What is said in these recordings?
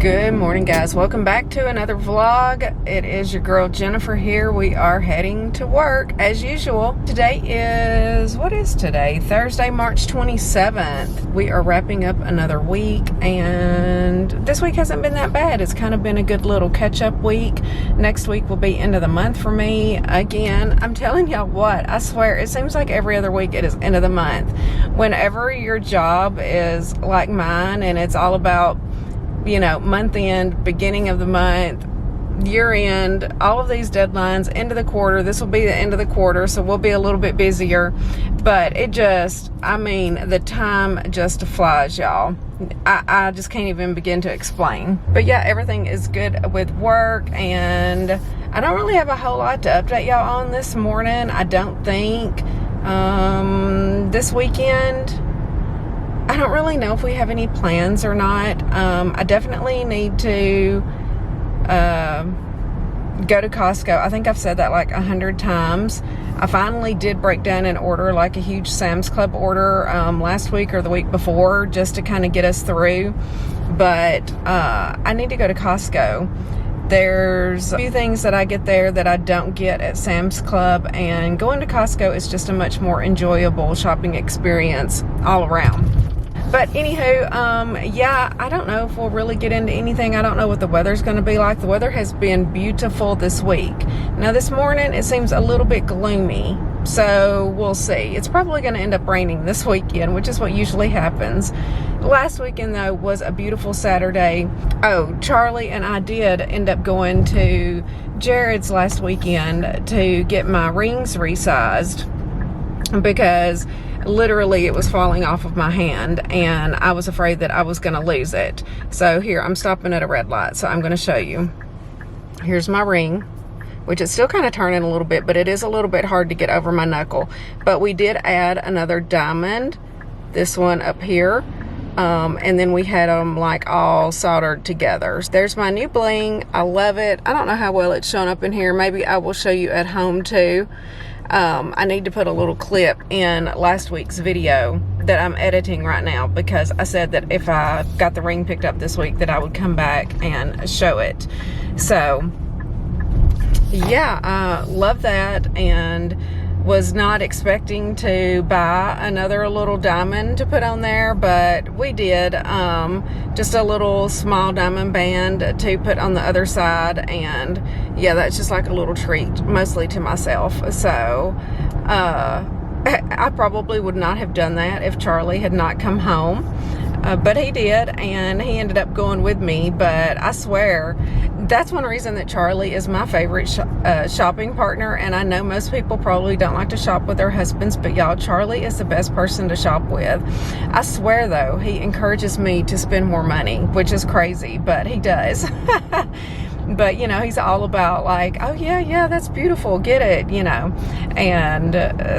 Good morning, guys. Welcome back to another vlog. It is your girl Jennifer here. We are heading to work as usual. Today is, what is today? Thursday, March 27th. We are wrapping up another week, and this week hasn't been that bad. It's kind of been a good little catch-up week. Next week will be end of the month for me again. I'm telling y'all what, I swear, it seems like every other week it is end of the month. Whenever your job is like mine and it's all about, you know, month end, beginning of the month, year end, all of these deadlines, end of the quarter. This will be the end of the quarter, so we'll be a little bit busier. But it just, I mean, the time just flies, y'all. I just can't even begin to explain. But yeah, everything is good with work, and I don't really have a whole lot to update y'all on this morning. I don't think. This weekend, I don't really know if we have any plans or not. I definitely need to go to Costco. I think I've said that like 100 times. I finally did break down and order like a huge Sam's Club order last week or the week before, just to kind of get us through. But I need to go to Costco. There's a few things that I get there that I don't get at Sam's Club, and going to Costco is just a much more enjoyable shopping experience all around. But anywho, yeah, I don't know if we'll really get into anything. I don't know what the weather's going to be like. The weather has been beautiful this week. Now this morning it seems a little bit gloomy, so we'll see. It's probably going to end up raining this weekend, which is what usually happens. Last weekend though was a beautiful Saturday. Oh, Charlie and I did end up going to Jared's last weekend to get my rings resized, because literally it was falling off of my hand and I was afraid that I was going to lose it. So here, I'm stopping at a red light, so I'm going to show you. Here's my ring, which is still kind of turning a little bit, but it is a little bit hard to get over my knuckle. But we did add another diamond, this one up here, and then we had them like all soldered together. There's my new bling. I love it. I don't know how well it's shown up in here. Maybe I will show you at home too. I need to put a little clip in last week's video that I'm editing right now, because I said that if I got the ring picked up this week that I would come back and show it. So yeah, I love that, and was not expecting to buy another little diamond to put on there, but we did. Just a little small diamond band to put on the other side, and yeah, that's just like a little treat, mostly to myself. So I probably would not have done that if Charlie had not come home, but he did, and he ended up going with me. But I swear, that's one reason that Charlie is my favorite shopping partner. And I know most people probably don't like to shop with their husbands, but y'all, Charlie is the best person to shop with. I swear though, he encourages me to spend more money, which is crazy, but he does. But you know, he's all about like, oh yeah, that's beautiful, get it, you know. And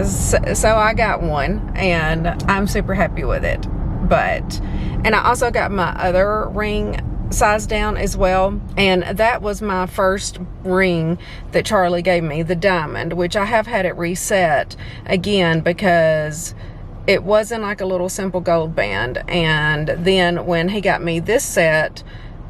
so I got one, and I'm super happy with it. And I also got my other ring size down as well, and that was my first ring that Charlie gave me, the diamond, which I have had it reset again because it wasn't like a little simple gold band. And then when he got me this set,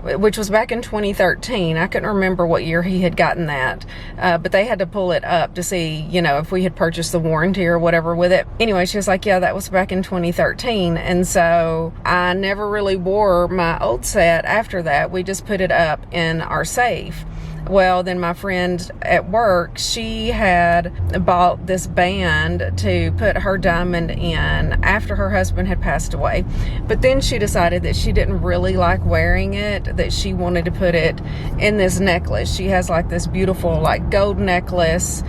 which was back in 2013, I couldn't remember what year he had gotten that, but they had to pull it up to see, you know, if we had purchased the warranty or whatever with it. Anyway, she was like, yeah, that was back in 2013. And so I never really wore my old set after that. We just put it up in our safe. Well, then my friend at work, she had bought this band to put her diamond in after her husband had passed away. But then she decided that she didn't really like wearing it, that she wanted to put it in this necklace. She has like this beautiful like gold necklace,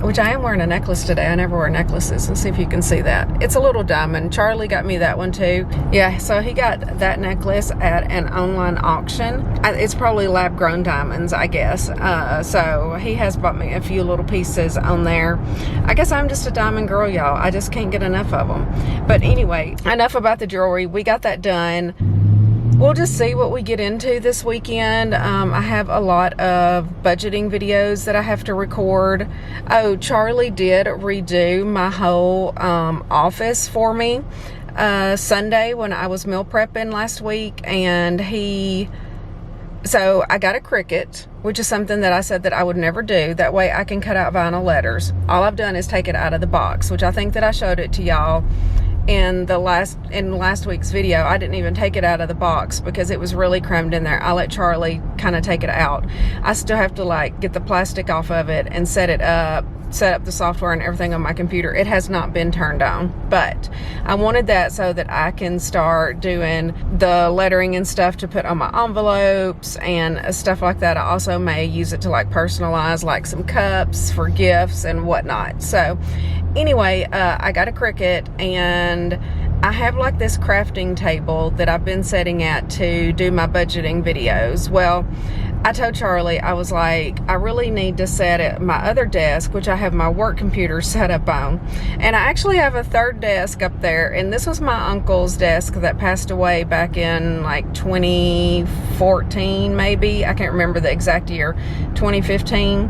which I am wearing a necklace today. I never wear necklaces. Let's see if you can see that. It's a little diamond. Charlie got me that one too. Yeah, so he got that necklace at an online auction. It's probably lab grown diamonds, I guess. So he has bought me a few little pieces on there. I guess I'm just a diamond girl, y'all. I just can't get enough of them. But anyway, enough about the jewelry. We got that done. We'll just see what we get into this weekend. I have a lot of budgeting videos that I have to record. Oh, Charlie did redo my whole office for me. Sunday when I was meal prepping last week, and so I got a Cricut, which is something that I said that I would never do. That way I can cut out vinyl letters. All I've done is take it out of the box, which I think that I showed it to y'all in last week's video. I didn't even take it out of the box because it was really crammed in there. I let Charlie kind of take it out. I still have to like get the plastic off of it and set up the software and everything on my computer. It has not been turned on, but I wanted that so that I can start doing the lettering and stuff to put on my envelopes and stuff like that. I also may use it to like personalize like some cups for gifts and whatnot. So anyway, I got a Cricut, and I have like this crafting table that I've been setting at to do my budgeting videos. Well, I told Charlie, I was like, I really need to set at my other desk, which I have my work computer set up on. And I actually have a third desk up there, and this was my uncle's desk that passed away back in like 2014, maybe. I can't remember the exact year, 2015.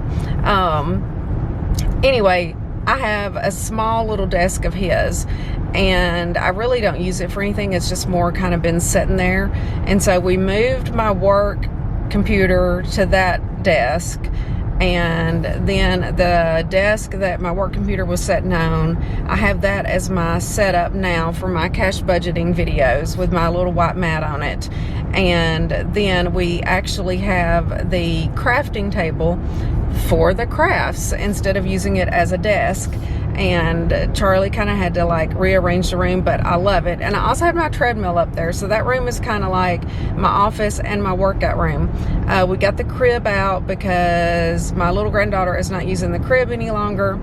Anyway, I have a small little desk of his, and I really don't use it for anything. It's just more kind of been sitting there. And so we moved my work computer to that desk, and then the desk that my work computer was sitting on, I have that as my setup now for my cash budgeting videos with my little white mat on it. And then we actually have the crafting table for the crafts instead of using it as a desk. And Charlie kind of had to like rearrange the room, but I love it. And I also have my treadmill up there, so that room is kind of like my office and my workout room. We got the crib out because my little granddaughter is not using the crib any longer,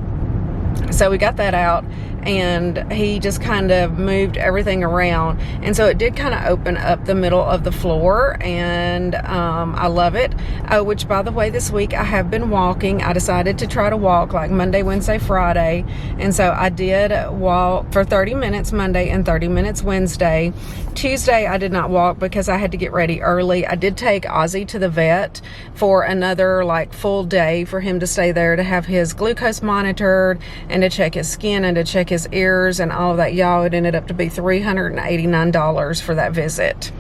so we got that out, and he just kind of moved everything around, and so it did kind of open up the middle of the floor, and I love it. Which, by the way, this week I have been walking. I decided to try to walk like Monday, Wednesday, Friday, and so I did walk for 30 minutes Monday and 30 minutes Wednesday. Tuesday I did not walk because I had to get ready early. I did take Ozzy to the vet for another like full day for him to stay there to have his glucose monitored and to check his skin and to check his ears and all of that. Y'all, it ended up to be $389 for that visit.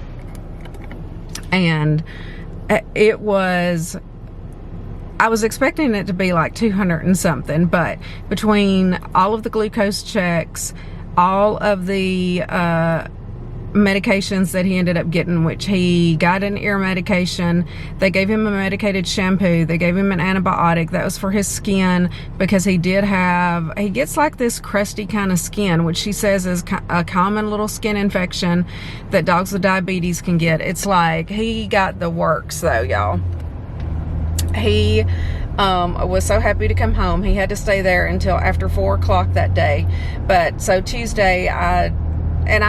And it was, I was expecting it to be like 200 and something, but between all of the glucose checks, all of the medications that he ended up getting, which he got an ear medication, they gave him a medicated shampoo, they gave him an antibiotic that was for his skin because he gets like this crusty kind of skin, which he says is a common little skin infection that dogs with diabetes can get. It's like he got the works though, y'all. He was so happy to come home. He had to stay there until after 4 o'clock that day. But so Tuesday I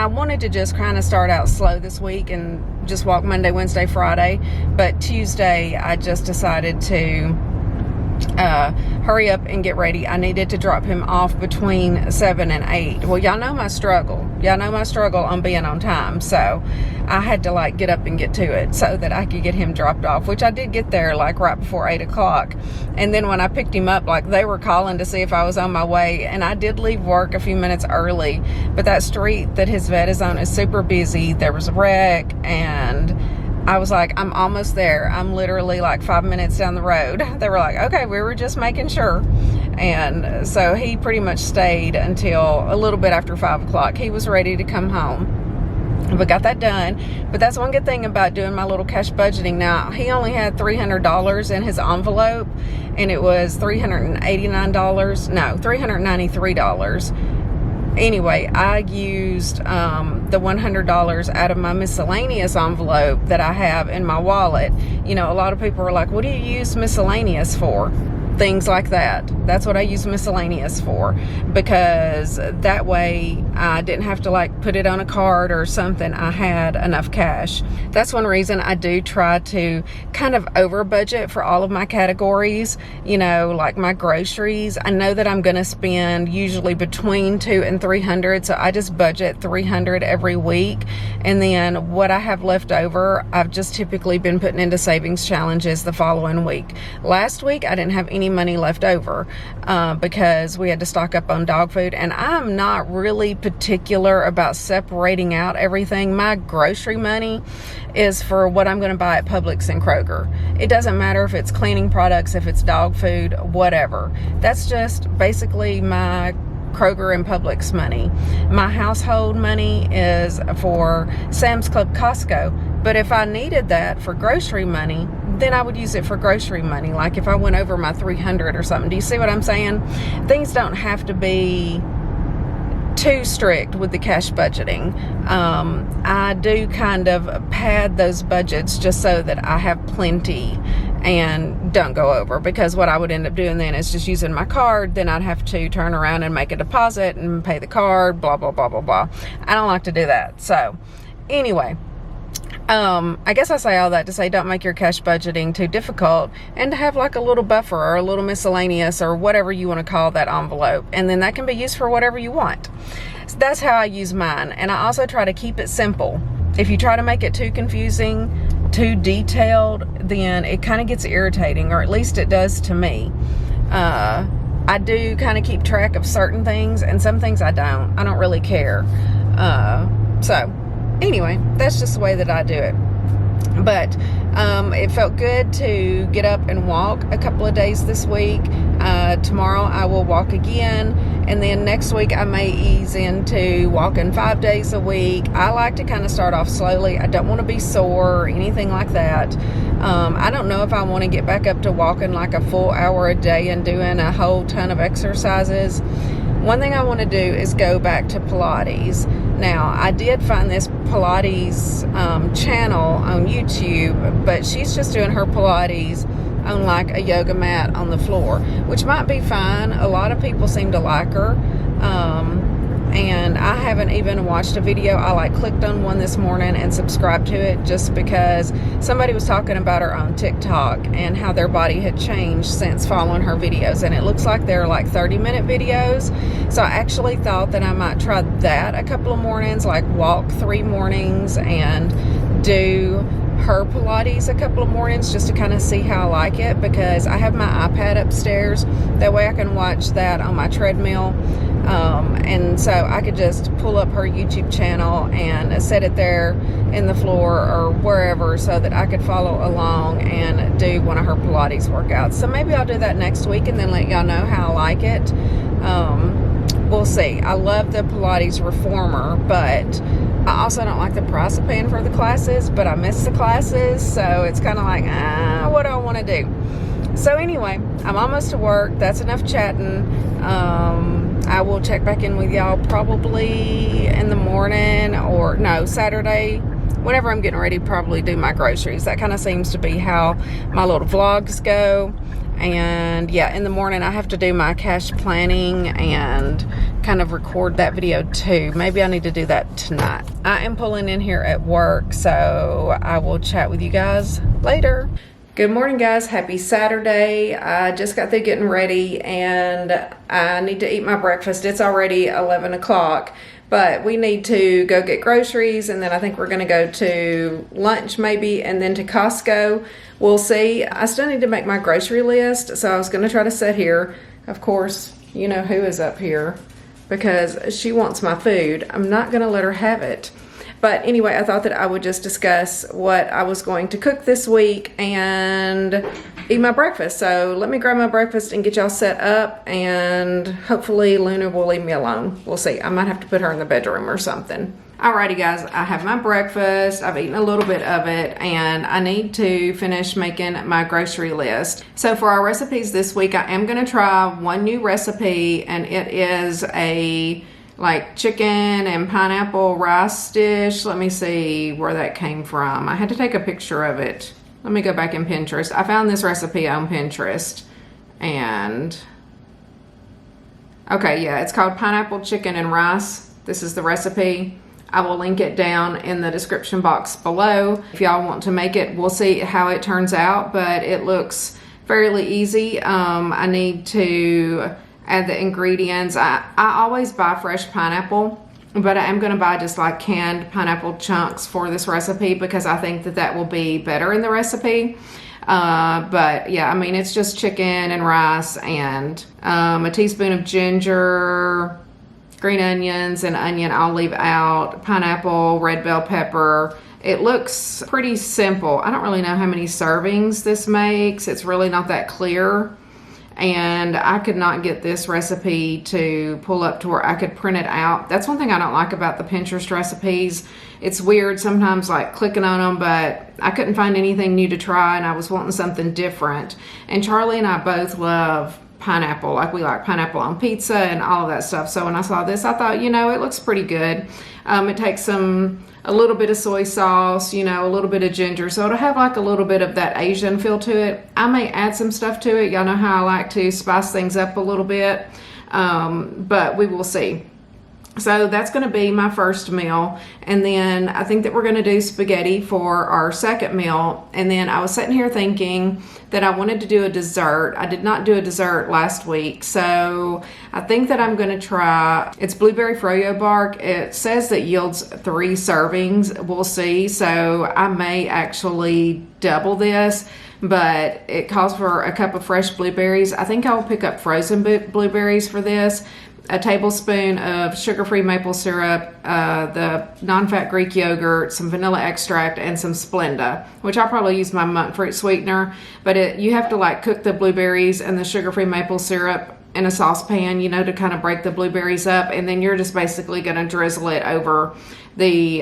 wanted to just kind of start out slow this week and just walk Monday, Wednesday, Friday. But Tuesday, I just decided to hurry up and get ready. I needed to drop him off between 7 and 8. Well, y'all know my struggle. Y'all know my struggle on being on time. So I had to like get up and get to it so that I could get him dropped off, which I did get there like right before 8 o'clock. And then when I picked him up, like they were calling to see if I was on my way. And I did leave work a few minutes early, but that street that his vet is on is super busy. There was a wreck, and I was like, I'm almost there. I'm literally like 5 minutes down the road. They were like, okay, we were just making sure. And so he pretty much stayed until a little bit after 5 o'clock. He was ready to come home. We got that done. But that's one good thing about doing my little cash budgeting. Now, he only had $300 in his envelope, and it was $393. Anyway, I used the $100 out of my miscellaneous envelope that I have in my wallet. You know, a lot of people are like, what do you use miscellaneous for? Things like that. That's what I use miscellaneous for, because that way I didn't have to like put it on a card or something. I had enough cash. That's one reason I do try to kind of over budget for all of my categories. You know, like my groceries, I know that I'm going to spend usually between $200 and $300, so I just budget $300 every week, and then what I have left over, I've just typically been putting into savings challenges the following week. Last week I didn't have any any money left over because we had to stock up on dog food. And I'm not really particular about separating out everything. My grocery money is for what I'm going to buy at Publix and Kroger. It doesn't matter if it's cleaning products, if it's dog food, whatever. That's just basically my Kroger and Publix money. My household money is for Sam's Club, Costco. But if I needed that for grocery money, then I would use it for grocery money. Like if I went over my $300 or something. Do you see what I'm saying? Things don't have to be too strict with the cash budgeting. I do kind of pad those budgets just so that I have plenty and don't go over, because what I would end up doing then is just using my card. Then I'd have to turn around and make a deposit and pay the card, blah, blah, blah, blah, blah. I don't like to do that. So anyway, I guess I say all that to say don't make your cash budgeting too difficult, and to have like a little buffer or a little miscellaneous or whatever you want to call that envelope, and then that can be used for whatever you want. So that's how I use mine. And I also try to keep it simple. If you try to make it too confusing, too detailed, then it kind of gets irritating, or at least it does to me. I do kind of keep track of certain things, and some things I don't really care. So anyway, that's just the way that I do it. But it felt good to get up and walk a couple of days this week. Tomorrow I will walk again, and then next week I may ease into walking 5 days a week. I like to kind of start off slowly. I don't want to be sore or anything like that. I don't know if I want to get back up to walking like a full hour a day and doing a whole ton of exercises. One thing I want to do is go back to Pilates. Now, I did find this Pilates channel on YouTube, but she's just doing her Pilates on like a yoga mat on the floor, which might be fine. A lot of people seem to like her. And I haven't even watched a video. I like clicked on one this morning and subscribed to it just because somebody was talking about her on TikTok and how their body had changed since following her videos. And it looks like they're like 30-minute videos. So I actually thought that I might try that a couple of mornings, like walk 3 mornings and do her Pilates a couple of mornings just to kind of see how I like it, because I have my iPad upstairs. That way I can watch that on my treadmill. And so I could just pull up her YouTube channel and set it there in the floor or wherever so that I could follow along and do one of her Pilates workouts. So maybe I'll do that next week and then let y'all know how I like it. We'll see. I love the Pilates Reformer, but I also don't like the price of paying for the classes, but I miss the classes. So it's kind of like, what do I want to do? So anyway, I'm almost to work. That's enough chatting. I will check back in with y'all probably in the morning, or no, Saturday, whenever I'm getting ready to probably do my groceries. That kind of seems to be how my little vlogs go. And yeah, in the morning I have to do my cash planning and kind of record that video too. Maybe I need to do that tonight. I am pulling in here at work, so I will chat with you guys later. Good morning, guys. Happy Saturday. I just got through getting ready and I need to eat my breakfast. It's already 11 o'clock, but we need to go get groceries, and then I think we're going to go to lunch maybe, and then to Costco. We'll see. I still need to make my grocery list, so I was going to try to sit here. Of course, you know who is up here because she wants my food. I'm not going to let her have it. But anyway, I thought that I would just discuss what I was going to cook this week and eat my breakfast. So let me grab my breakfast and get y'all set up, and hopefully Luna will leave me alone. We'll see. I might have to put her in the bedroom or something. Alrighty guys, I have my breakfast. I've eaten a little bit of it, and I need to finish making my grocery list. So for our recipes this week, I am going to try one new recipe, and it is a like chicken and pineapple rice dish. Let me see where that came from. I had to take a picture of it. Let me go back in Pinterest. I found this recipe on Pinterest, and okay, yeah, it's called pineapple chicken and rice. This is the recipe. I will link it down in the description box below if y'all want to make it. We'll see how it turns out, but it looks fairly easy. I need to add the ingredients. I always buy fresh pineapple, but I am going to buy just like canned pineapple chunks for this recipe because I think that that will be better in the recipe. But yeah, I mean, it's just chicken and rice and a teaspoon of ginger, green onions and onion I'll leave out, pineapple, red bell pepper. It looks pretty simple. I don't really know how many servings this makes. It's really not that clear. And I could not get this recipe to pull up to where I could print it out. That's one thing I don't like about the Pinterest recipes. It's weird sometimes, like clicking on them, but I couldn't find anything new to try and I was wanting something different. And Charlie and I both love pineapple. Like, we like pineapple on pizza and all of that stuff. So when I saw this, I thought, you know, it looks pretty good. It takes a little bit of soy sauce, you know, a little bit of ginger. So it'll have like a little bit of that Asian feel to it. I may add some stuff to it. Y'all know how I like to spice things up a little bit. But we will see. So that's going to be my first meal. And then I think that we're going to do spaghetti for our second meal. And then I was sitting here thinking that I wanted to do a dessert. I did not do a dessert last week. So I think that I'm going to try, it's blueberry FroYo bark. It says that yields 3 servings. We'll see. So I may actually double this, but it calls for a cup of fresh blueberries. I think I will pick up frozen blueberries for this. A tablespoon of sugar-free maple syrup, the non-fat Greek yogurt, some vanilla extract, and some Splenda, which I'll probably use my monk fruit sweetener. But you have to like cook the blueberries and the sugar-free maple syrup in a saucepan, you know, to kind of break the blueberries up. And then you're just basically going to drizzle it over the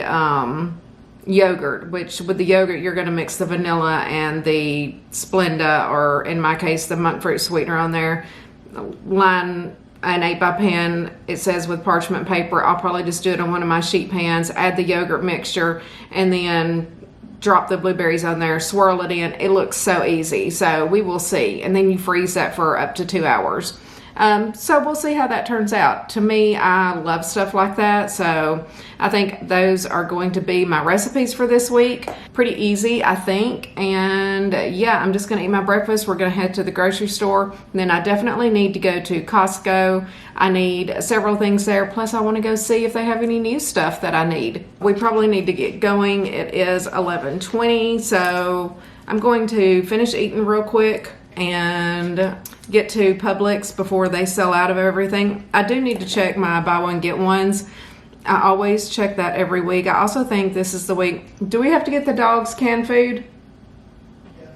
yogurt, which with the yogurt, you're going to mix the vanilla and the Splenda, or in my case, the monk fruit sweetener on there. Line an 8x pan, it says with parchment paper. I'll probably just do it on one of my sheet pans, add the yogurt mixture, and then drop the blueberries on there, swirl it in. It looks so easy. So we will see. And then you freeze that for up to 2 hours. So we'll see how that turns out. To me, I love stuff like that. So I think those are going to be my recipes for this week. Pretty easy, I think. And yeah, I'm just going to eat my breakfast. We're going to head to the grocery store. And then I definitely need to go to Costco. I need several things there. Plus, I want to go see if they have any new stuff that I need. We probably need to get going. It is 11:20. So I'm going to finish eating real quick and get to Publix before they sell out of everything. I do need to check my buy one get ones. I always check that every week. I also think this is the week. Do we have to get the dogs canned food? Yeah.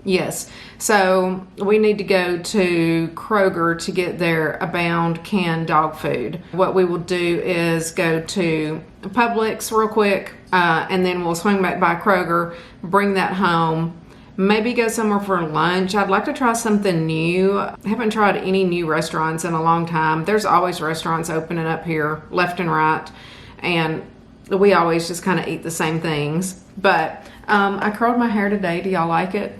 Yes. So we need to go to Kroger to get their Abound canned dog food. What we will do is go to Publix real quick, and then we'll swing back by Kroger, bring that home. Maybe go somewhere for lunch. I'd like to try something new. I haven't tried any new restaurants in a long time. There's always restaurants opening up here left and right, and we always just kind of eat the same things. But I curled my hair today. Do y'all like it?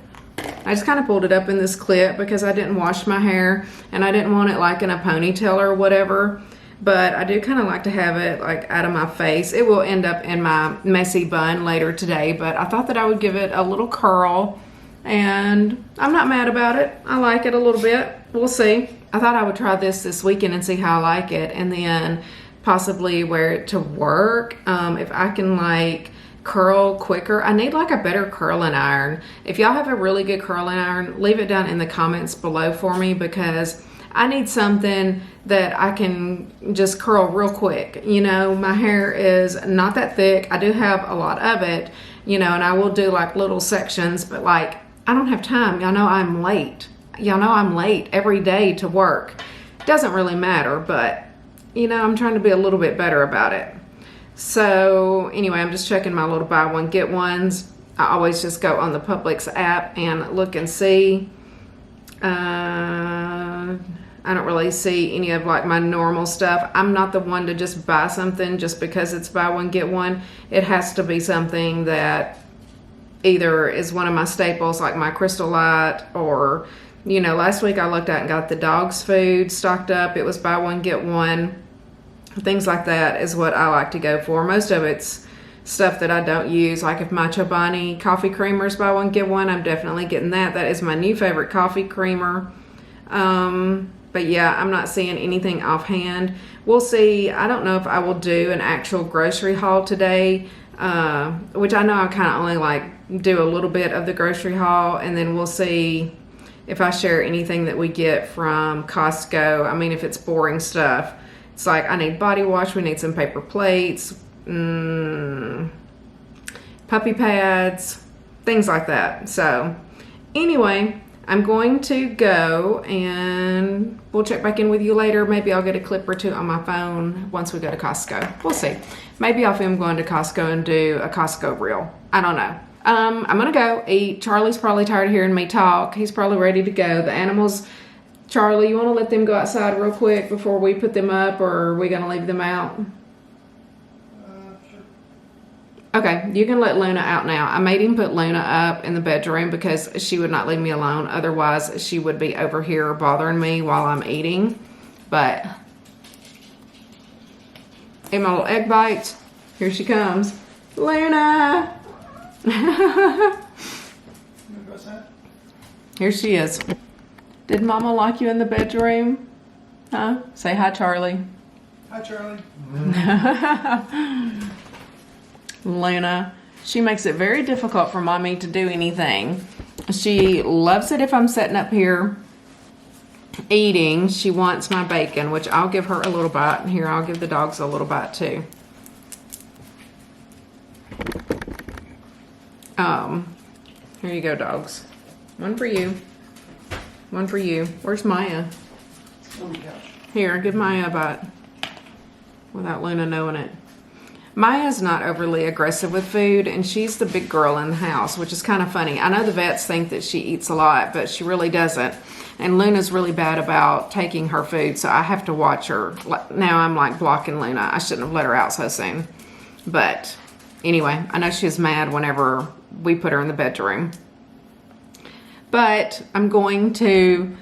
I just kind of pulled it up in this clip because I didn't wash my hair and I didn't want it like in a ponytail or whatever. But I do kind of like to have it like out of my face. It will end up in my messy bun later today, but I thought that I would give it a little curl. And I'm not mad about it. I like it a little bit. We'll see. I thought I would try this weekend and see how I like it, and then possibly wear it to work. If I can like curl quicker. I need like a better curling iron. If y'all have a really good curling iron, leave it down in the comments below for me, because I need something that I can just curl real quick. You know, my hair is not that thick. I do have a lot of it, you know, and I will do like little sections, but like I don't have time. Y'all know I'm late. Y'all know I'm late every day to work. It doesn't really matter, but you know, I'm trying to be a little bit better about it. So anyway, I'm just checking my little buy one get ones. I always just go on the Publix app and look and see. I don't really see any of like my normal stuff. I'm not the one to just buy something just because it's buy one get one. It has to be something that either is one of my staples, like my Crystal Light, or, you know, last week I looked at and got the dog's food stocked up. It was buy one get one. Things like that is what I like to go for. Most of it's stuff that I don't use. Like if my Chobani coffee creamer is buy one get one, I'm definitely getting that. That is my new favorite coffee creamer. But yeah, I'm not seeing anything offhand. We'll see. I don't know if I will do an actual grocery haul today. which I know I kind of only like do a little bit of the grocery haul, and then we'll see if I share anything that we get from Costco. I mean, if it's boring stuff, it's like I need body wash, we need some paper plates, puppy pads, things like that. So anyway, I'm going to go and we'll check back in with you later. Maybe I'll get a clip or two on my phone once we go to Costco. We'll see. Maybe I'll film going to Costco and do a Costco reel. I don't know. I'm gonna go eat. Charlie's probably tired of hearing me talk. He's probably ready to go. The animals, Charlie, you wanna let them go outside real quick before we put them up, or are we gonna leave them out? Okay, you can let Luna out now. I made him put Luna up in the bedroom because she would not leave me alone. Otherwise, she would be over here bothering me while I'm eating. But, hey, my little egg bites. Here she comes. Luna! Here she is. Did Mama lock you in the bedroom? Huh? Say hi, Charlie. Hi, Charlie. Luna, she makes it very difficult for Mommy to do anything. She loves it if I'm sitting up here eating. She wants my bacon, which I'll give her a little bite. Here, I'll give the dogs a little bite too. Here you go, dogs. One for you. One for you. Where's Maya? Oh my gosh. Here, give Maya a bite without Luna knowing it. Maya's not overly aggressive with food, and she's the big girl in the house, which is kind of funny. I know the vets think that she eats a lot, but she really doesn't. And Luna's really bad about taking her food, so I have to watch her. Now I'm like blocking Luna. I shouldn't have let her out so soon. But anyway, I know she's mad whenever we put her in the bedroom. But I'm going to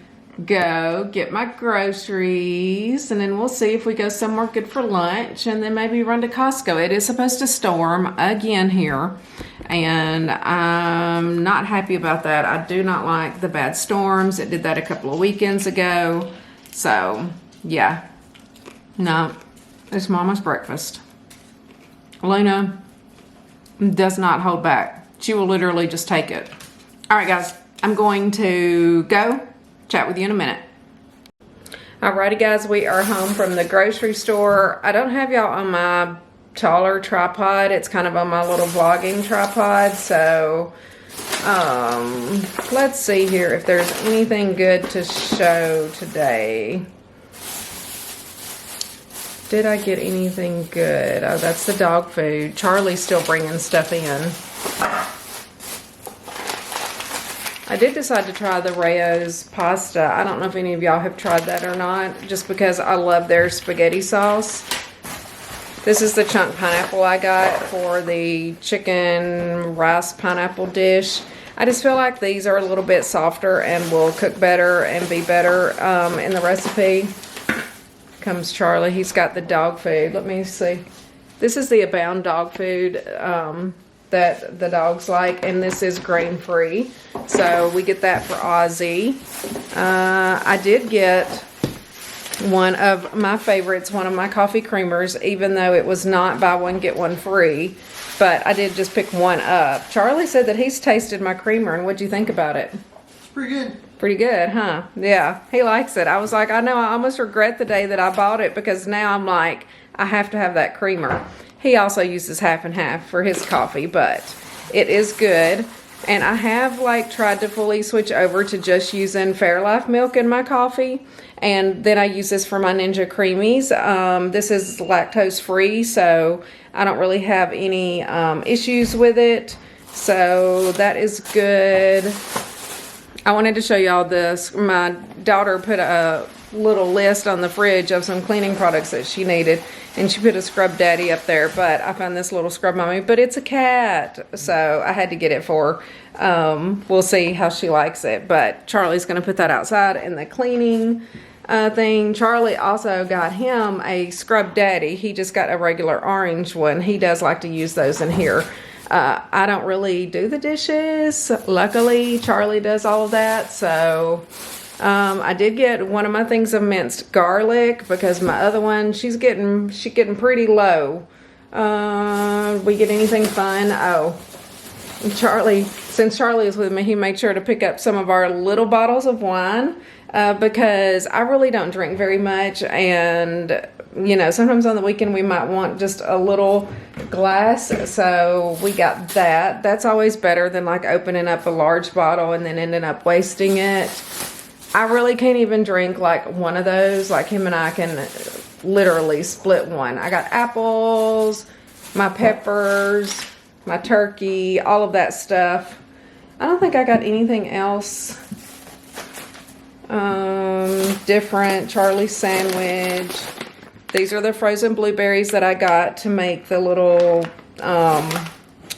go get my groceries, and then we'll see if we go somewhere good for lunch, and then maybe run to Costco. It is supposed to storm again here, and I'm not happy about that. I do not like the bad storms. It did that a couple of weekends ago. So yeah, no, it's Mama's breakfast. Luna does not hold back. She will literally just take it. All right, guys, I'm going to go. Chat with you in a minute. Alrighty, guys, we are home from the grocery store. I don't have y'all on my taller tripod. It's kind of on my little vlogging tripod. So let's see here if there's anything good to show today. Did I get anything good? Oh, that's the dog food. Charlie's still bringing stuff in. I did decide to try the FroYo's pasta. I don't know if any of y'all have tried that or not, just because I love their spaghetti sauce. This is the chunk pineapple I got for the chicken rice pineapple dish. I just feel like these are a little bit softer and will cook better and be better in the recipe. Comes Charlie. He's got the dog food. Let me see. This is the Abound dog food that the dogs like, and this is grain-free. So we get that for Ozzy. I did get one of my favorites, one of my coffee creamers, even though it was not buy one, get one free. But I did just pick one up. Charlie said that he's tasted my creamer, and what'd you think about it? It's pretty good. Pretty good, huh? Yeah, he likes it. I was like, I know, I almost regret the day that I bought it, because now I'm like, I have to have that creamer. He also uses half and half for his coffee, but it is good. And I have like tried to fully switch over to just using Fairlife milk in my coffee. And then I use this for my Ninja Creamies. This is lactose free, so I don't really have any issues with it. So that is good. I wanted to show y'all this. My daughter put a little list on the fridge of some cleaning products that she needed, and she put a Scrub Daddy up there, but I found this little Scrub Mommy, but it's a cat, so I had to get it for her. We'll see how she likes it, but Charlie's going to put that outside in the cleaning thing. Charlie also got him a Scrub Daddy. He just got a regular orange one. He does like to use those in here. I don't really do the dishes. Luckily, Charlie does all of that, so I did get one of my things of minced garlic, because my other one, she's getting pretty low We get anything fun? Oh, Charlie, since Charlie is with me, he made sure to pick up some of our little bottles of wine because I really don't drink very much, and you know, sometimes on the weekend we might want just a little glass, so we got that. That's always better than like opening up a large bottle and then ending up wasting it. I really can't even drink like one of those. Like him and I can literally split one. I got apples, my peppers, my turkey, all of that stuff. I don't think I got anything else different. Charlie's sandwich. These are the frozen blueberries that I got to make the little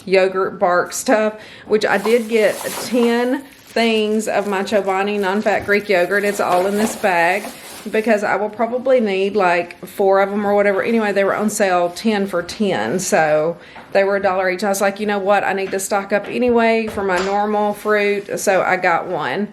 yogurt bark stuff, which I did get 10 things of my Chobani non-fat Greek yogurt. It's all in this bag because I will probably need like 4 of them or whatever. Anyway, they were on sale 10 for 10, so they were $1 each. I was like, you know what, I need to stock up anyway for my normal fruit, so I got one.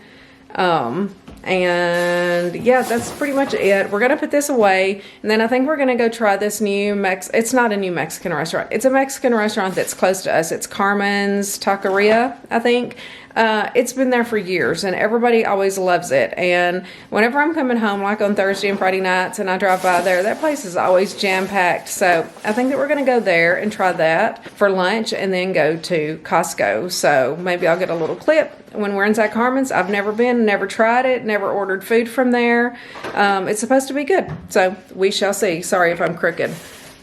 And yeah, that's pretty much it. We're gonna put this away, and then I think we're gonna go try this new it's not a new Mexican restaurant, it's a Mexican restaurant that's close to us. It's Carmen's Taqueria, I think. It's been there for years and everybody always loves it, and whenever I'm coming home like on Thursday and Friday nights and I drive by there, that place is always jam-packed. So I think that we're gonna go there and try that for lunch and then go to Costco. So maybe I'll get a little clip when we're inside Carmen's. I've never been, never tried it, never ordered food from there. It's supposed to be good, so we shall see. Sorry if I'm crooked.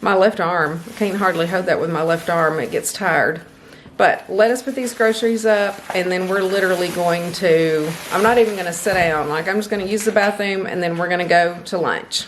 My left arm, I can't hardly hold that with my left arm, it gets tired. But let us put these groceries up, and then we're literally going to, I'm not even going to sit down. Like, I'm just going to use the bathroom, and then we're going to go to lunch.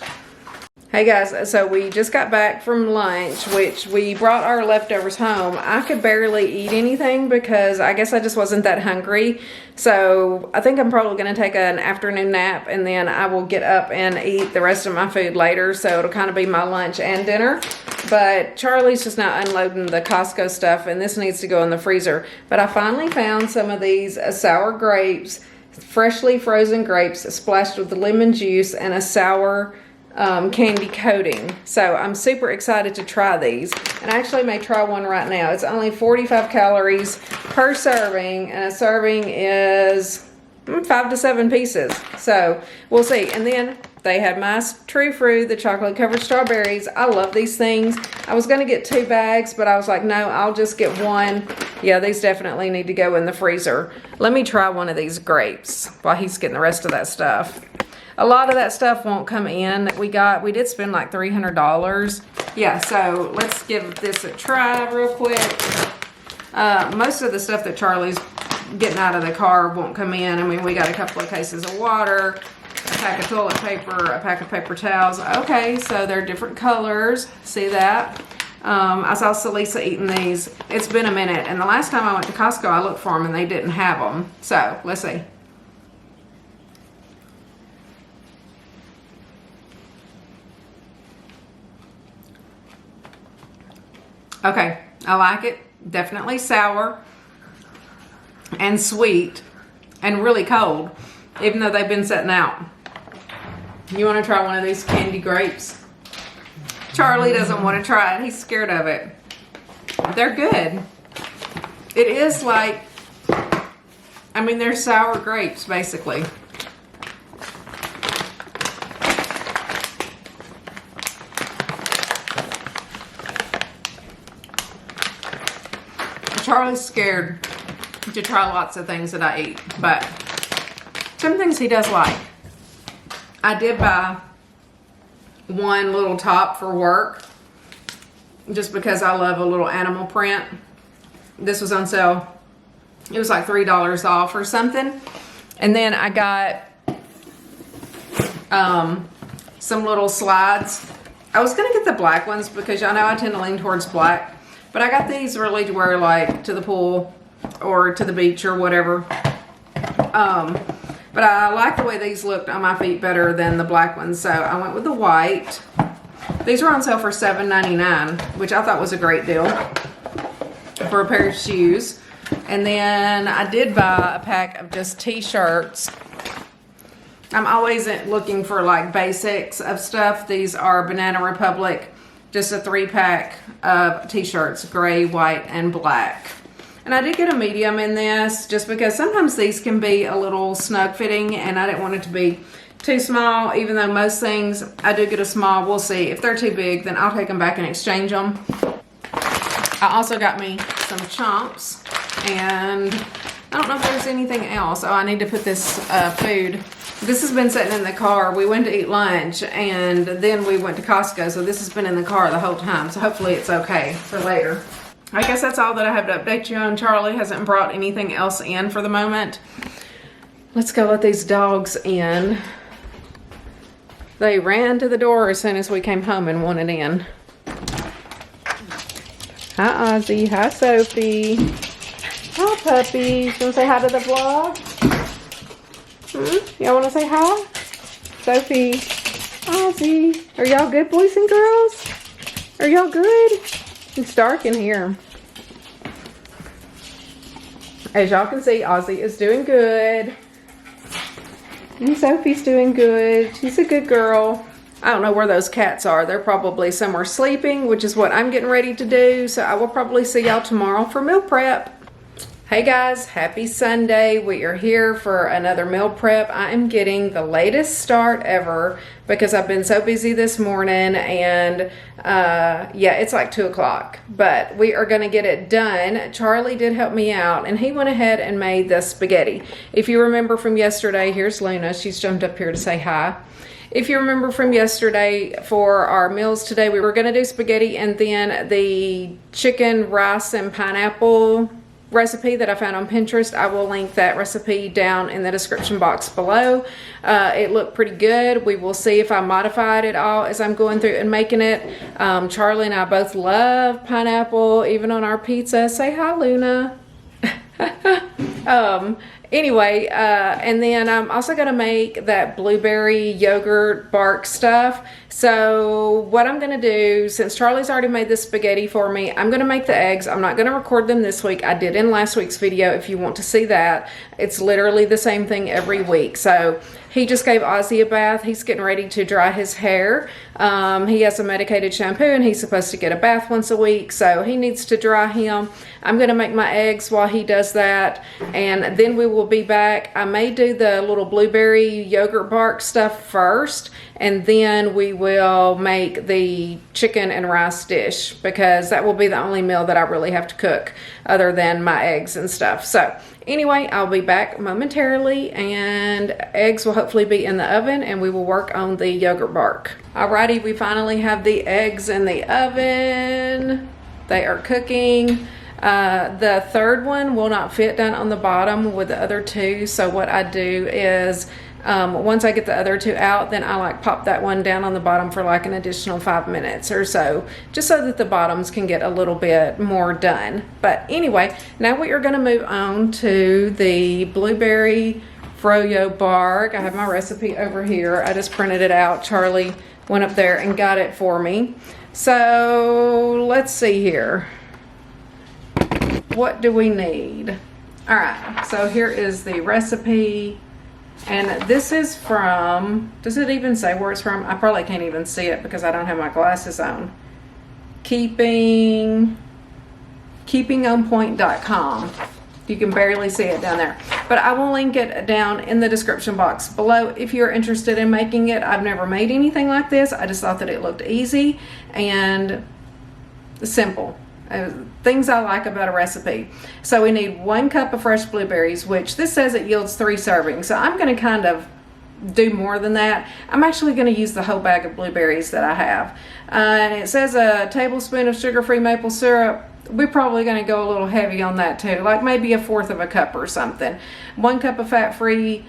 Hey guys, so we just got back from lunch, which we brought our leftovers home. I could barely eat anything because I guess I just wasn't that hungry. So I think I'm probably going to take an afternoon nap, and then I will get up and eat the rest of my food later. So it'll kind of be my lunch and dinner. But Charlie's just now unloading the Costco stuff, and this needs to go in the freezer. But I finally found some of these sour grapes, freshly frozen grapes splashed with lemon juice and a sour candy coating. So I'm super excited to try these, and I actually may try one right now. It's only 45 calories per serving, and a serving is 5 to 7 pieces. So we'll see. And then they had my true fruit, the chocolate covered strawberries. I love these things. I was gonna get 2 bags, but I was like, no, I'll just get one. Yeah, these definitely need to go in the freezer. Let me try one of these grapes while he's getting the rest of that stuff. A lot of that stuff won't come in that we got. We did spend like $300. Yeah, so let's give this a try real quick. Most of the stuff that Charlie's getting out of the car won't come in. I mean, we got a couple of cases of water, a pack of toilet paper, a pack of paper towels. Okay, so they're different colors. See that? I saw Celisa eating these. It's been a minute, and the last time I went to Costco, I looked for them and they didn't have them. So let's see. Okay, I like it. Definitely sour and sweet and really cold, even though they've been sitting out. You want to try one of these candy grapes? Charlie doesn't want to try it. He's scared of it. They're good. It is like, I mean, they're sour grapes, basically. Charlie's scared to try lots of things that I eat, but some things he does like. I did buy one little top for work just because I love a little animal print. This was on sale. It was like $3 off or something. And then I got some little slides. I was gonna get the black ones because y'all know I tend to lean towards black. But I got these really to wear like to the pool or to the beach or whatever. But I like the way these looked on my feet better than the black ones. So I went with the white. These were on sale for $7.99, which I thought was a great deal for a pair of shoes. And then I did buy a pack of just t-shirts. I'm always looking for like basics of stuff. These are Banana Republic just a 3-pack of t-shirts, gray, white, and black. And I did get a medium in this just because sometimes these can be a little snug fitting and I didn't want it to be too small, even though most things I do get a small. We'll see. If they're too big, then I'll take them back and exchange them. I also got me some chomps, and I don't know if there's anything else. Oh, I need to put this food. This has been sitting in the car. We went to eat lunch and then we went to Costco, so this has been in the car the whole time. So hopefully it's okay for later. I guess that's all that I have to update you on. Charlie hasn't brought anything else in for the moment. Let's go let these dogs in. They ran to the door as soon as we came home and wanted in. Hi, Ozzy. Hi, Sophie. Hi, puppies. You want to say hi to the vlog? Y'all want to say hi? Sophie. Ozzy. Are y'all good, boys and girls? Are y'all good? It's dark in here. As y'all can see, Ozzy is doing good. And Sophie's doing good. She's a good girl. I don't know where those cats are. They're probably somewhere sleeping, which is what I'm getting ready to do. So I will probably see y'all tomorrow for meal prep. Hey guys, happy Sunday. We are here for another meal prep. I am getting the latest start ever because I've been so busy this morning, and yeah, it's like 2 o'clock, but we are gonna get it done. Charlie did help me out and he went ahead and made the spaghetti. If you remember from yesterday, here's Luna. She's jumped up here to say hi. If you remember from yesterday, for our meals today, we were gonna do spaghetti and then the chicken, rice, and pineapple recipe that I found on Pinterest. I will link that recipe down in the description box below. It looked pretty good. We will see if I modified it all as I'm going through and making it. Charlie and I both love pineapple, even on our pizza. Say hi, Luna. Anyway, and then I'm also going to make that blueberry yogurt bark stuff. So what I'm going to do, since Charlie's already made this spaghetti for me, I'm going to make the eggs. I'm not going to record them this week. I did in last week's video if you want to see that. It's literally the same thing every week. So he just gave Ozzy a bath. He's getting ready to dry his hair. He has a medicated shampoo and he's supposed to get a bath once a week. So he needs to dry him. I'm going to make my eggs while he does that. And then we will be back. I may do the little blueberry yogurt bark stuff first, and then we will make the chicken and rice dish, because that will be the only meal that I really have to cook other than my eggs and stuff. So anyway, I'll be back momentarily, and eggs will hopefully be in the oven, and we will work on the yogurt bark. Alrighty, we finally have the eggs in the oven. They are cooking. The third one will not fit down on the bottom with the other two, so what I do is once I get the other two out, then I like pop that one down on the bottom for like an additional 5 minutes or so, just so that the bottoms can get a little bit more done. But anyway, now we are going to move on to the blueberry FroYo bark. I have my recipe over here. I just printed it out. Charlie went up there and got it for me. So let's see here. What do we need? All right, so here is the recipe, and this is from, does it even say where it's from? I probably can't even see it because I don't have my glasses on. keepingonpoint.com. You can barely see it down there, but I will link it down in the description box below if you're interested in making it. I've never made anything like this. I just thought that it looked easy and simple. Things I like about a recipe. So we need 1 cup of fresh blueberries, which this says it yields 3 servings. So I'm going to kind of do more than that. I'm actually going to use the whole bag of blueberries that I have. And it says a tablespoon of sugar-free maple syrup. We're probably going to go a little heavy on that too, like maybe 1/4 of a cup or something. 1 cup of fat-free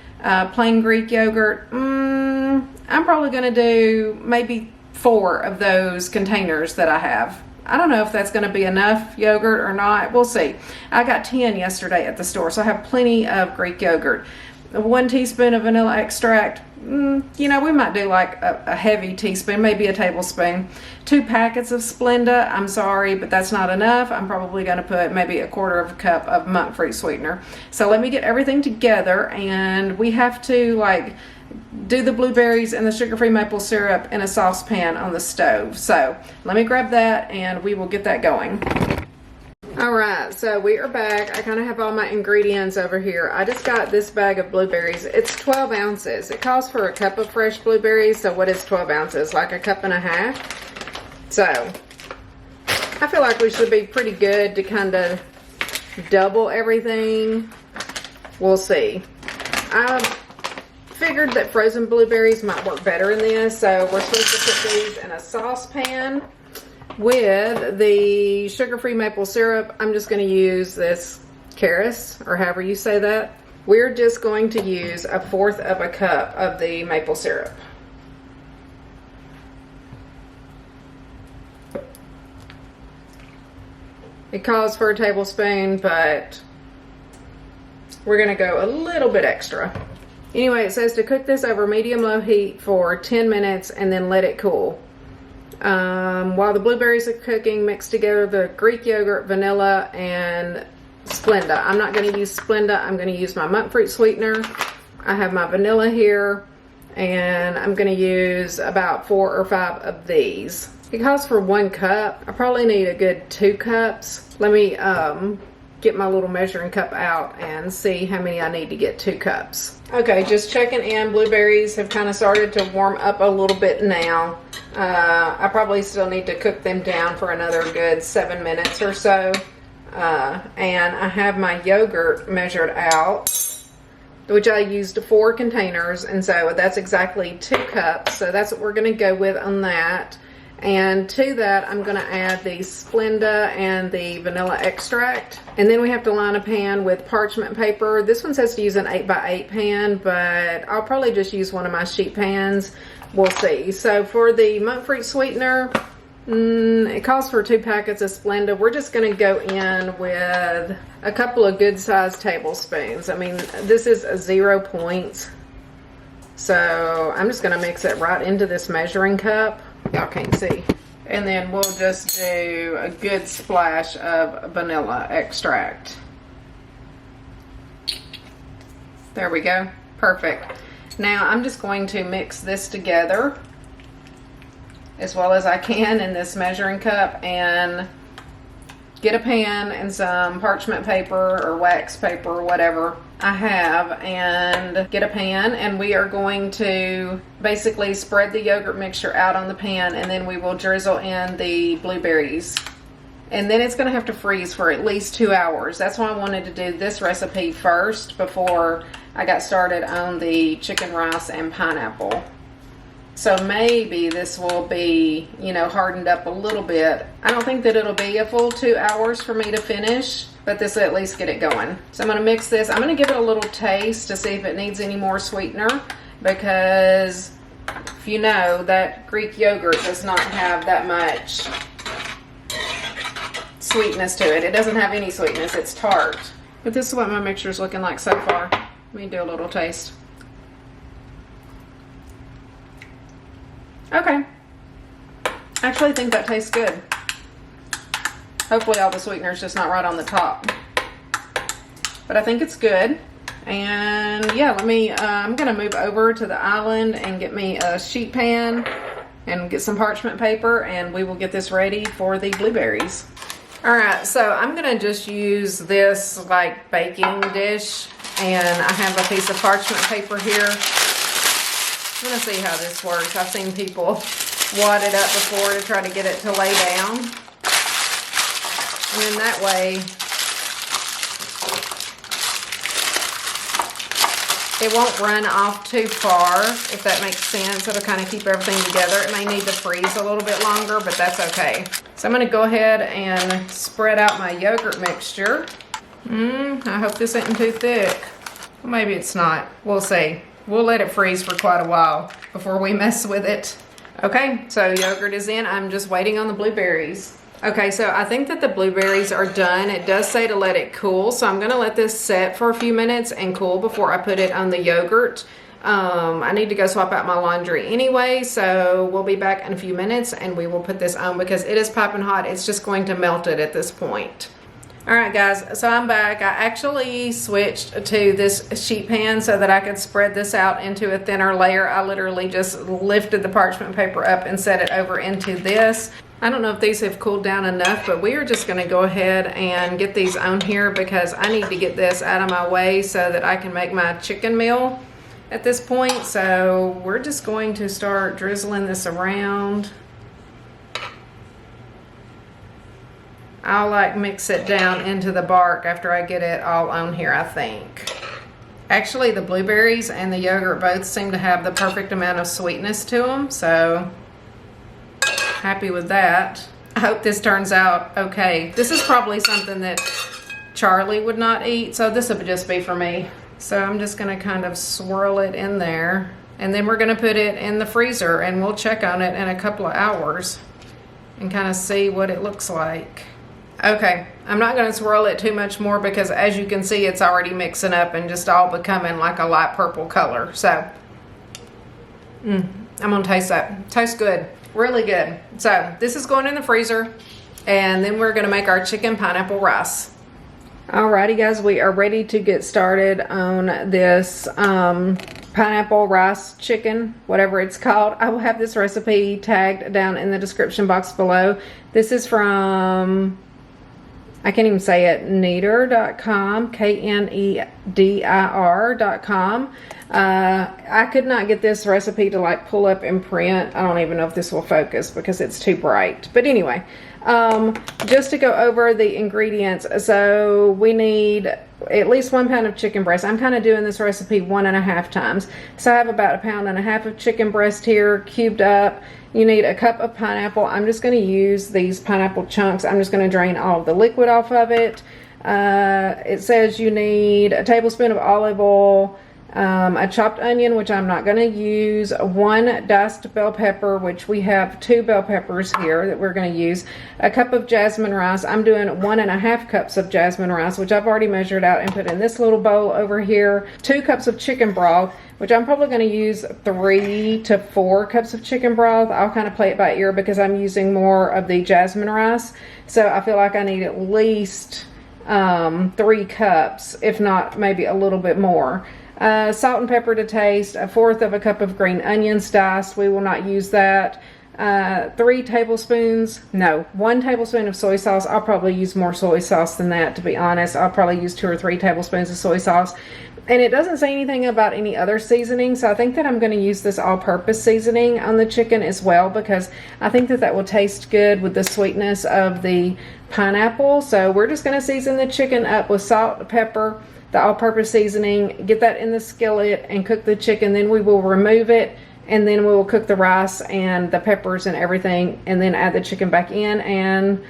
plain Greek yogurt. I'm probably going to do maybe 4 of those containers that I have. I don't know if that's going to be enough yogurt or not. We'll see. I got 10 yesterday at the store, so I have plenty of Greek yogurt. 1 teaspoon of vanilla extract. You know, we might do like a heavy teaspoon, maybe a tablespoon. 2 packets of Splenda. I'm sorry, but that's not enough. I'm probably going to put maybe 1/4 of a cup of monk fruit sweetener. So let me get everything together, and we have to like do the blueberries and the sugar-free maple syrup in a saucepan on the stove. So let me grab that and we will get that going. Alright, so we are back. I kind of have all my ingredients over here. I just got this bag of blueberries. It's 12 ounces. It calls for a cup of fresh blueberries, so what is 12 ounces? Like a cup and a half. So, I feel like we should be pretty good to kind of double everything. We'll see. I figured that frozen blueberries might work better in this, so we're supposed to put these in a saucepan with the sugar-free maple syrup. I'm just going to use this Keris, or however you say that. We're just going to use 1/4 of a cup of the maple syrup. It calls for a tablespoon, but we're going to go a little bit extra. Anyway, it says to cook this over medium-low heat for 10 minutes and then let it cool. While the blueberries are cooking, mix together the Greek yogurt, vanilla, and Splenda. I'm not going to use Splenda. I'm going to use my monk fruit sweetener. I have my vanilla here, and I'm going to use about 4 or 5 of these. It calls for 1 cup. I probably need a good 2 cups. Let me get my little measuring cup out and see how many I need to get 2 cups. Okay, just checking in. Blueberries have kind of started to warm up a little bit now. I probably still need to cook them down for another good 7 minutes or so. And I have my yogurt measured out, which I used 4 containers, and so that's exactly 2 cups. So that's what we're going to go with on that. And to that, I'm going to add the Splenda and the vanilla extract. And then we have to line a pan with parchment paper. This one says to use an 8x8 pan, but I'll probably just use one of my sheet pans. We'll see. So for the monk fruit sweetener, it calls for 2 packets of Splenda. We're just going to go in with a couple of good sized tablespoons. I mean, this is a 0 points. So I'm just going to mix it right into this measuring cup. Y'all can't see. And then we'll just do a good splash of vanilla extract. There we go. Perfect. Now I'm just going to mix this together as well as I can in this measuring cup, and get a pan and some parchment paper or wax paper or whatever I have, and get a pan, and we are going to basically spread the yogurt mixture out on the pan, and then we will drizzle in the blueberries. And then it's going to have to freeze for at least 2 hours. That's why I wanted to do this recipe first before I got started on the chicken rice and pineapple. So maybe this will be, you know, hardened up a little bit. I don't think that it'll be a full 2 hours for me to finish, but this will at least get it going. So I'm going to mix this. I'm going to give it a little taste to see if it needs any more sweetener, because if you know, that Greek yogurt does not have that much sweetness to it. It doesn't have any sweetness. It's tart. But this is what my mixture is looking like so far. Let me do a little taste. Okay. I actually think that tastes good. Hopefully all the sweetener's just not right on the top. But I think it's good. And yeah, let me, I'm gonna move over to the island and get me a sheet pan and get some parchment paper, and we will get this ready for the blueberries. Alright, so I'm gonna just use this like baking dish, and I have a piece of parchment paper here. I'm gonna see how this works. I've seen people wad it up before to try to get it to lay down. And then that way, it won't run off too far, if that makes sense. It'll kind of keep everything together. It may need to freeze a little bit longer, but that's okay. So I'm gonna go ahead and spread out my yogurt mixture. I hope this isn't too thick. Well, maybe it's not. We'll see. We'll let it freeze for quite a while before we mess with it. Okay, so yogurt is in. I'm just waiting on the blueberries. Okay, so I think that the blueberries are done. It does say to let it cool, so I'm gonna let this set for a few minutes and cool before I put it on the yogurt. I need to go swap out my laundry anyway, so we'll be back in a few minutes and we will put this on because it is piping hot. It's just going to melt it at this point. All right, guys, so I'm back. I actually switched to this sheet pan so that I could spread this out into a thinner layer. I literally just lifted the parchment paper up and set it over into this. I don't know if these have cooled down enough, but we are just gonna go ahead and get these on here because I need to get this out of my way so that I can make my chicken meal at this point. So we're just going to start drizzling this around. I'll like mix it down into the bark after I get it all on here, I think. Actually, the blueberries and the yogurt both seem to have the perfect amount of sweetness to them, so happy with that. I hope this turns out okay. This is probably something that Charlie would not eat, so this would just be for me. So I'm just gonna kind of swirl it in there, and then we're gonna put it in the freezer and we'll check on it in a couple of hours and kind of see what it looks like. Okay, I'm not going to swirl it too much more because as you can see, it's already mixing up and just all becoming like a light purple color. So, I'm going to taste that. Tastes good. Really good. So, this is going in the freezer and then we're going to make our chicken pineapple rice. Alrighty guys, we are ready to get started on this pineapple rice chicken, whatever it's called. I will have this recipe tagged down in the description box below. This is from... I can't even say it, kneader.com, Knedir.com. I could not get this recipe to like pull up and print. I don't even know if this will focus because it's too bright. But anyway, just to go over the ingredients. So we need at least 1 pound of chicken breast. I'm kind of doing this recipe 1.5 times. So I have about 1.5 pounds of chicken breast here cubed up. You need a cup of pineapple. I'm just going to use these pineapple chunks. I'm just going to drain all of the liquid off of it. It says you need a tablespoon of olive oil, a chopped onion, which I'm not going to use, 1 diced bell pepper, which we have 2 bell peppers here that we're going to use, a cup of jasmine rice. I'm doing 1.5 cups of jasmine rice, which I've already measured out and put in this little bowl over here, 2 cups of chicken broth, which I'm probably going to use 3 to 4 cups of chicken broth. I'll kind of play it by ear because I'm using more of the jasmine rice. So I feel like I need at least 3 cups, if not maybe a little bit more. Salt and pepper to taste, 1/4 cup of green onions diced. We will not use that. 1 tablespoon of soy sauce. I'll probably use more soy sauce than that, to be honest. I'll probably use 2 or 3 tablespoons of soy sauce. And it doesn't say anything about any other seasoning, so I think that I'm going to use this all-purpose seasoning on the chicken as well because I think that that will taste good with the sweetness of the pineapple. So we're just going to season the chicken up with salt, pepper, the all-purpose seasoning, get that in the skillet and cook the chicken. Then we will remove it and then we will cook the rice and the peppers and everything and then add the chicken back in, and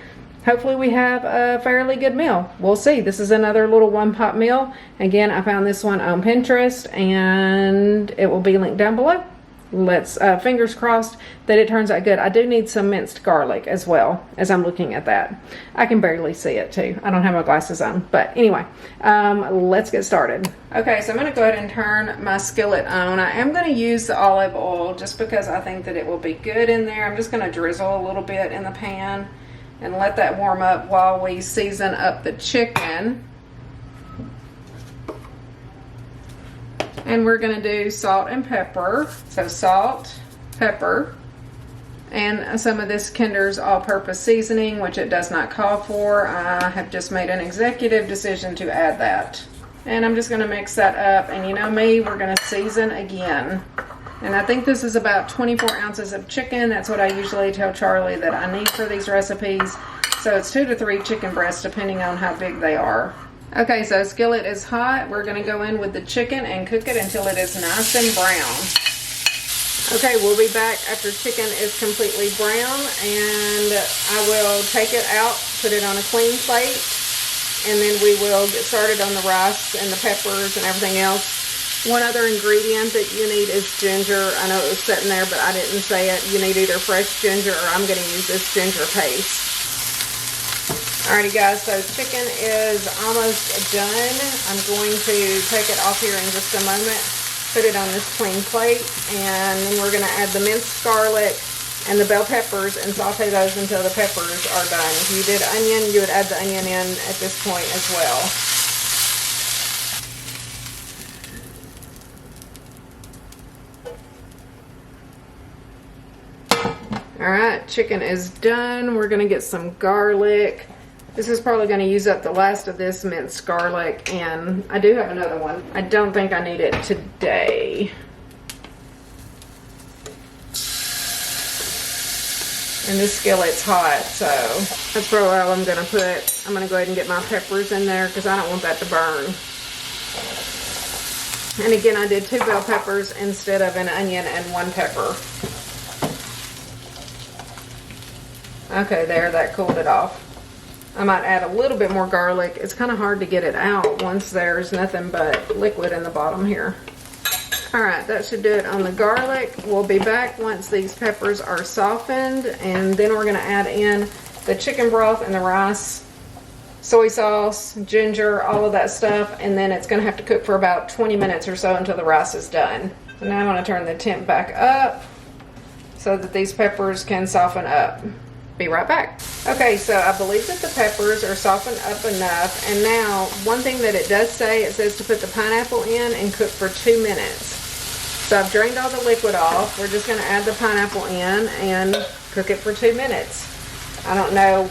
hopefully we have a fairly good meal. We'll see. This is another little one-pot meal. Again, I found this one on Pinterest and it will be linked down below. Let's fingers crossed that it turns out good. I do need some minced garlic as well as I'm looking at that. I can barely see it too. I don't have my glasses on. But anyway, let's get started. Okay, so I'm going to go ahead and turn my skillet on. I am going to use the olive oil just because I think that it will be good in there. I'm just going to drizzle a little bit in the pan and let that warm up while we season up the chicken. And we're going to do salt and pepper. So salt, pepper, and some of this Kinder's all-purpose seasoning, which it does not call for. I have just made an executive decision to add that. And I'm just going to mix that up. And you know me, we're going to season again. And I think this is about 24 ounces of chicken. That's what I usually tell Charlie that I need for these recipes. So it's 2 to 3 chicken breasts depending on how big they are. Okay, so skillet is hot. We're going to go in with the chicken and cook it until it is nice and brown. Okay, we'll be back after chicken is completely brown, and I will take it out, put it on a clean plate, and then we will get started on the rice and the peppers and everything else. One other ingredient that you need is ginger. I know it was sitting there, but I didn't say it. You need either fresh ginger or I'm going to use this ginger paste. Alrighty guys, so chicken is almost done. I'm going to take it off here in just a moment, put it on this clean plate, and then we're going to add the minced garlic and the bell peppers and saute those until the peppers are done. If you did onion, you would add the onion in at this point as well. Alright, chicken is done. We're gonna get some garlic. This is probably gonna use up the last of this minced garlic, and I do have another one. I don't think I need it today. And this skillet's hot, so that's probably all I'm gonna put. I'm gonna go ahead and get my peppers in there because I don't want that to burn. And again, I did 2 bell peppers instead of an onion and 1 pepper. Okay, there, that cooled it off. I might add a little bit more garlic. It's kind of hard to get it out once there's nothing but liquid in the bottom here. Alright, that should do it on the garlic. We'll be back once these peppers are softened, and then we're going to add in the chicken broth and the rice, soy sauce, ginger, all of that stuff, and then it's going to have to cook for about 20 minutes or so until the rice is done. So now I'm going to turn the temp back up so that these peppers can soften up. Be right back. Okay, so I believe that the peppers are softened up enough, and now one thing that it does say, it says to put the pineapple in and cook for 2 minutes. So I've drained all the liquid off. We're just going to add the pineapple in and cook it for 2 minutes. I don't know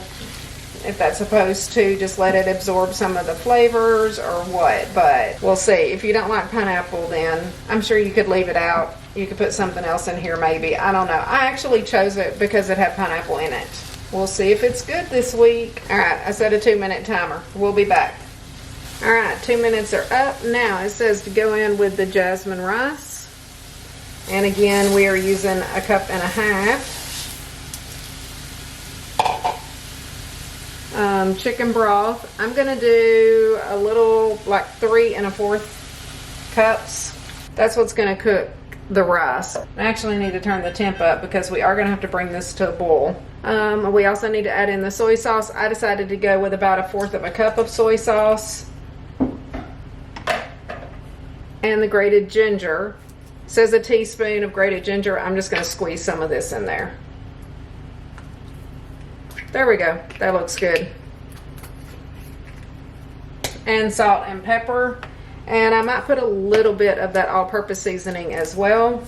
if that's supposed to just let it absorb some of the flavors or what, but we'll see. If you don't like pineapple, then I'm sure you could leave it out. You could put something else in here maybe. I don't know. I actually chose it because it had pineapple in it. We'll see if it's good this week. Alright, I set a 2-minute timer. We'll be back. Alright, 2 minutes are up. Now it says to go in with the jasmine rice. And again, we are using 1.5 cups. Chicken broth. I'm going to do a little, like 3 1/4 cups. That's what's going to cook the rice. I actually need to turn the temp up because we are going to have to bring this to a boil. We also need to add in the soy sauce. I decided to go with about 1/4 cup of soy sauce. And the grated ginger. It says a teaspoon of grated ginger. I'm just going to squeeze some of this in there. There we go. That looks good. And salt and pepper. And I might put a little bit of that all-purpose seasoning as well.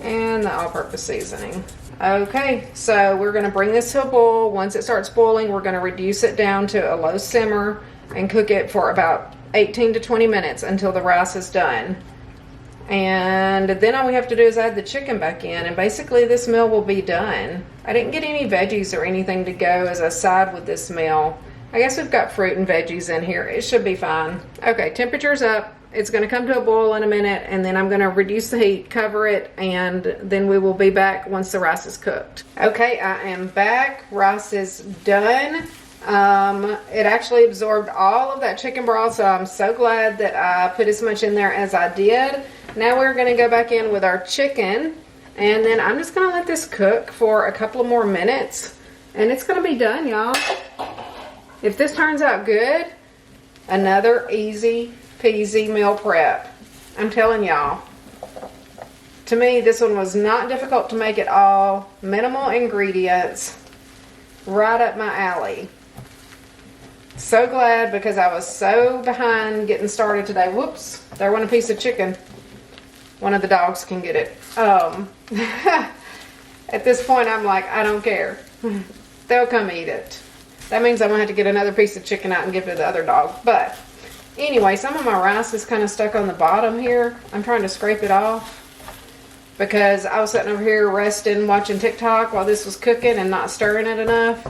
And the all-purpose seasoning. Okay, so we're going to bring this to a boil. Once it starts boiling, we're going to reduce it down to a low simmer and cook it for about 18 to 20 minutes until the rice is done. And then all we have to do is add the chicken back in, and basically this meal will be done. I didn't get any veggies or anything to go as a side with this meal. I guess we've got fruit and veggies in here. It should be fine. Okay, temperature's up. It's going to come to a boil in a minute, and then I'm going to reduce the heat, cover it, and then we will be back once the rice is cooked. Okay, I am back. Rice is done. It actually absorbed all of that chicken broth, so I'm so glad that I put as much in there as I did. Now we're going to go back in with our chicken, and then I'm just going to let this cook for a couple of more minutes, and it's going to be done, y'all. If this turns out good, another easy peasy meal prep. I'm telling y'all. To me, this one was not difficult to make at all. Minimal ingredients. Right up my alley. So glad because I was so behind getting started today. Whoops, there went a piece of chicken. One of the dogs can get it. At this point, I'm like, I don't care. They'll come eat it. That means I'm going to have to get another piece of chicken out and give it to the other dog. But anyway, some of my rice is kind of stuck on the bottom here. I'm trying to scrape it off because I was sitting over here resting, watching TikTok while this was cooking and not stirring it enough.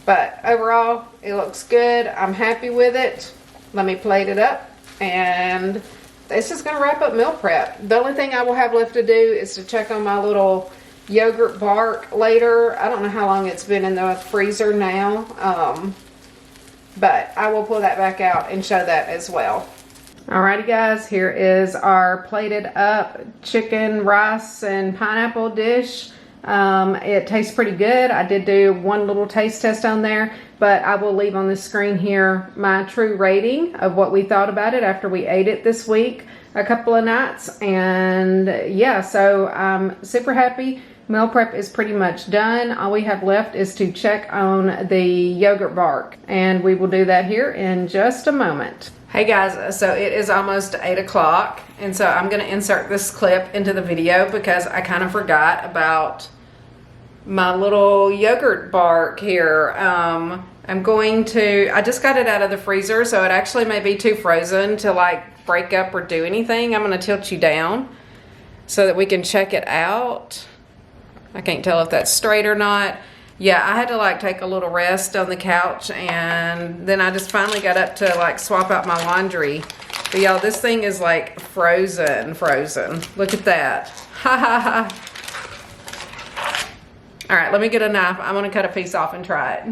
But overall, it looks good. I'm happy with it. Let me plate it up, and this is going to wrap up meal prep. The only thing I will have left to do is to check on my little yogurt bark later. I don't know how long it's been in the freezer now, but I will pull that back out and show that as well. Alrighty guys, here is our plated up chicken, rice, and pineapple dish. It tastes pretty good. I did do one little taste test on there, but I will leave on the screen here my true rating of what we thought about it after we ate it this week a couple of nights. And yeah, so I'm super happy. Meal prep is pretty much done. All we have left is to check on the yogurt bark, and we will do that here in just a moment. Hey guys, so it is almost 8 o'clock, and so I'm going to insert this clip into the video because I kind of forgot about my little yogurt bark here. I just got it out of the freezer, so it actually may be too frozen to like break up or do anything. I'm going to tilt you down so that we can check it out. I can't tell if that's straight or not. Yeah, I had to like take a little rest on the couch, and then I just finally got up to like swap out my laundry. But y'all, this thing is like frozen. Look at that. Ha ha ha. All right, let me get a knife. I'm gonna cut a piece off and try it.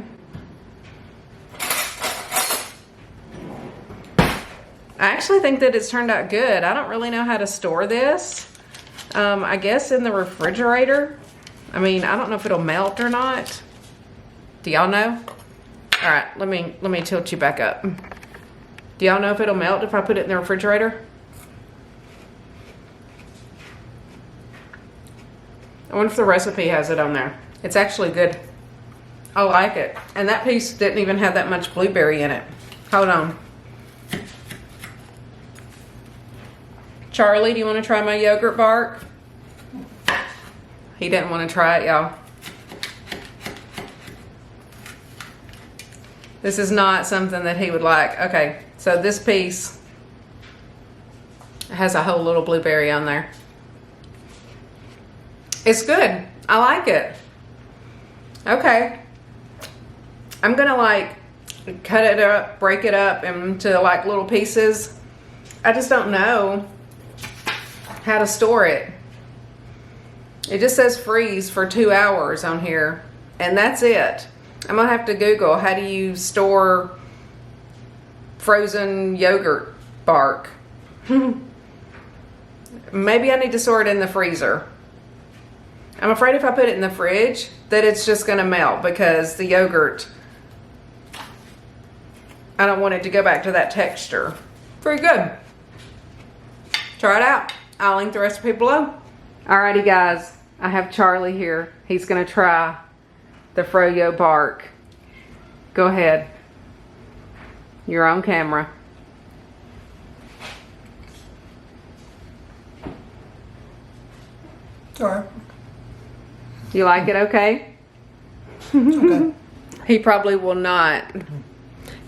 I actually think that it's turned out good. I don't really know how to store this. I guess in the refrigerator. I mean, I don't know if it'll melt or not. Do y'all know? All right, let me tilt you back up. Do y'all know if it'll melt if I put it in the refrigerator? I wonder if the recipe has it on there. It's actually good. I like it. And that piece didn't even have that much blueberry in it. Hold on. Charlie, do you want to try my yogurt bark? He didn't want to try it, y'all. This is not something that he would like. Okay, so this piece has a whole little blueberry on there. It's good. I like it. Okay. I'm gonna like cut it up, break it up into like little pieces. I just don't know how to store it. It just says freeze for 2 hours on here, and that's it. I'm gonna have to Google how do you store frozen yogurt bark. Maybe I need to store it in the freezer. I'm afraid if I put it in the fridge that it's just gonna melt because the yogurt, I don't want it to go back to that texture. Pretty good. Try it out. I'll link the recipe below. Alrighty guys, I have Charlie here. He's gonna try the FroYo bark. Go ahead. You're on camera. It's all right. You like it okay? Okay. He probably will not.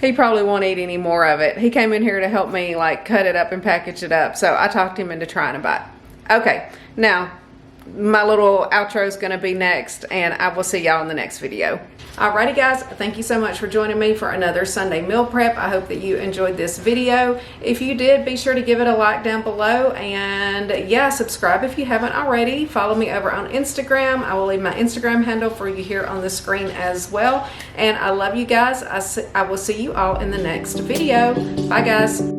He probably won't eat any more of it. He came in here to help me like cut it up and package it up. So I talked him into trying a bite. Okay, now my little outro is going to be next, and I will see y'all in the next video. Alrighty guys, thank you so much for joining me for another Sunday meal prep. I hope that you enjoyed this video. If you did, be sure to give it a like down below, and yeah, subscribe if you haven't already. Follow me over on Instagram. I will leave my Instagram handle for you here on the screen as well. And I love you guys. I will see you all in the next video. Bye guys.